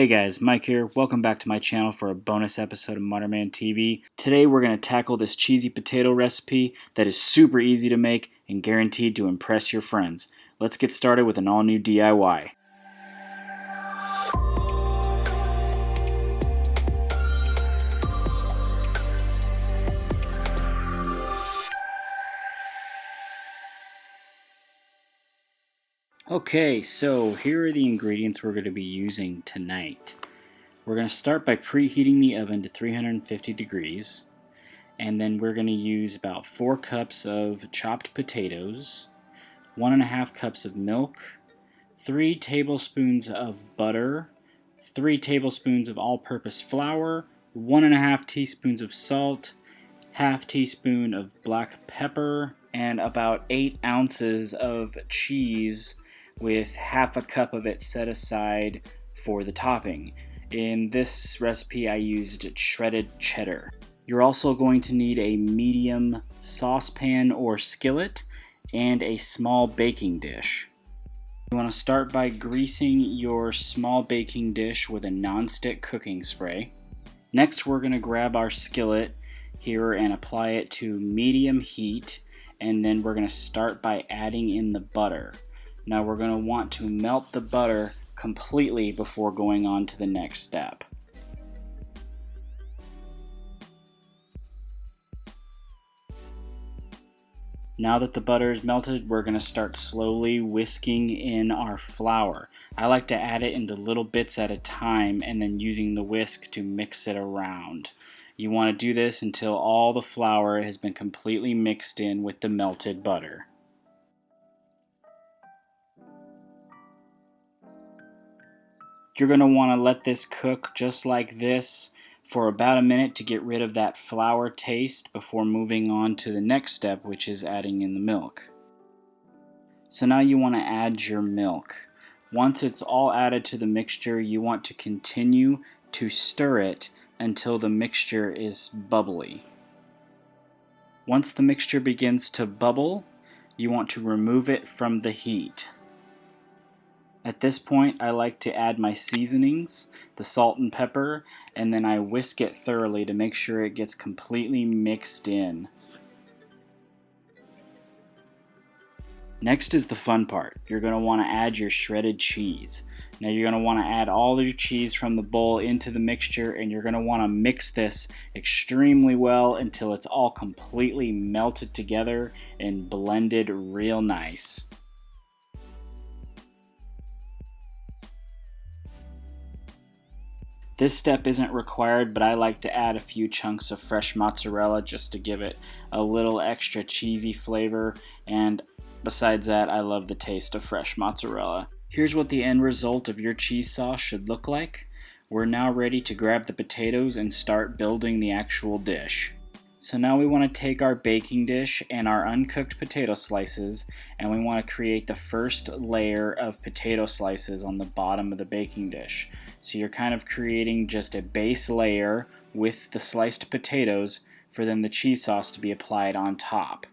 Hey guys, Mike here. Welcome back to my channel for a bonus episode of Mutterman TV. Today we're going to tackle this cheesy potato recipe that is super easy to make and guaranteed to impress your friends. Let's get started with an all-new DIY. Okay, so here are the ingredients we're going to be using tonight. We're going to start by preheating the oven to 350 degrees, and then we're going to use about 4 cups of chopped potatoes, 1.5 cups of milk, 3 tablespoons of butter, 3 tablespoons of all-purpose flour, 1.5 teaspoons of salt, half teaspoon of black pepper, and about 8 ounces of cheese with half a cup of it set aside for the topping. In this recipe I used shredded cheddar. You're also going to need a medium saucepan or skillet and a small baking dish. You want to start by greasing your small baking dish with a non-stick cooking spray. Next we're going to grab our skillet here and apply it to medium heat, and then we're going to start by adding in the butter. Now we're going to want to melt the butter completely before going on to the next step. Now that the butter is melted, we're going to start slowly whisking in our flour. I like to add it into little bits at a time and then using the whisk to mix it around. You want to do this until all the flour has been completely mixed in with the melted butter. You're going to want to let this cook just like this for about a minute to get rid of that flour taste before moving on to the next step, which is adding in the milk. So now you want to add your milk. Once it's all added to the mixture, you want to continue to stir it until the mixture is bubbly. Once the mixture begins to bubble, you want to remove it from the heat. At this point, I like to add my seasonings, the salt and pepper, and then I whisk it thoroughly to make sure it gets completely mixed in. Next is the fun part. You're going to want to add your shredded cheese. Now you're going to want to add all your cheese from the bowl into the mixture, and you're going to want to mix this extremely well until it's all completely melted together and blended real nice. This step isn't required, but I like to add a few chunks of fresh mozzarella just to give it a little extra cheesy flavor, and besides that, I love the taste of fresh mozzarella. Here's what the end result of your cheese sauce should look like. We're now ready to grab the potatoes and start building the actual dish. So now we want to take our baking dish and our uncooked potato slices, and we want to create the first layer of potato slices on the bottom of the baking dish. So you're kind of creating just a base layer with the sliced potatoes for then the cheese sauce to be applied on top.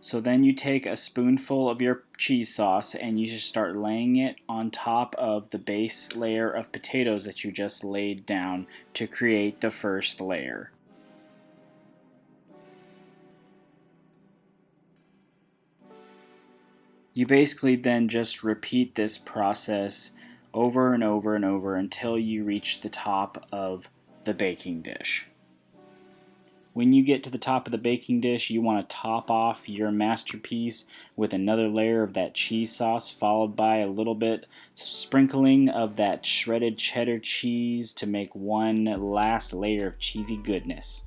So then you take a spoonful of your cheese sauce and you just start laying it on top of the base layer of potatoes that you just laid down to create the first layer. You basically then just repeat this process over and over and over until you reach the top of the baking dish. When you get to the top of the baking dish, you want to top off your masterpiece with another layer of that cheese sauce, followed by a little bit sprinkling of that shredded cheddar cheese to make one last layer of cheesy goodness.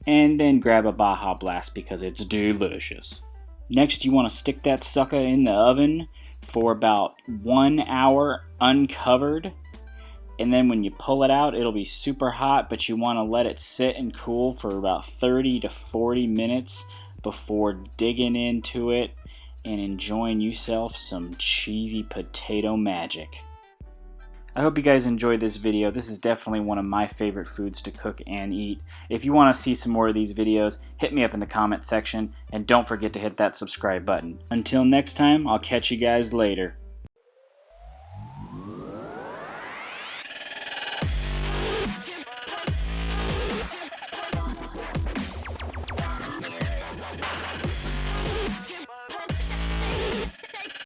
And then grab a Baja Blast because it's delicious. Next, you want to stick that sucker in the oven for about 1 hour uncovered. And then when you pull it out, it'll be super hot, but you want to let it sit and cool for about 30 to 40 minutes before digging into it and enjoying yourself some cheesy potato magic. I hope you guys enjoyed this video. This is definitely one of my favorite foods to cook and eat. If you want to see some more of these videos, hit me up in the comment section, and don't forget to hit that subscribe button. Until next time, I'll catch you guys later.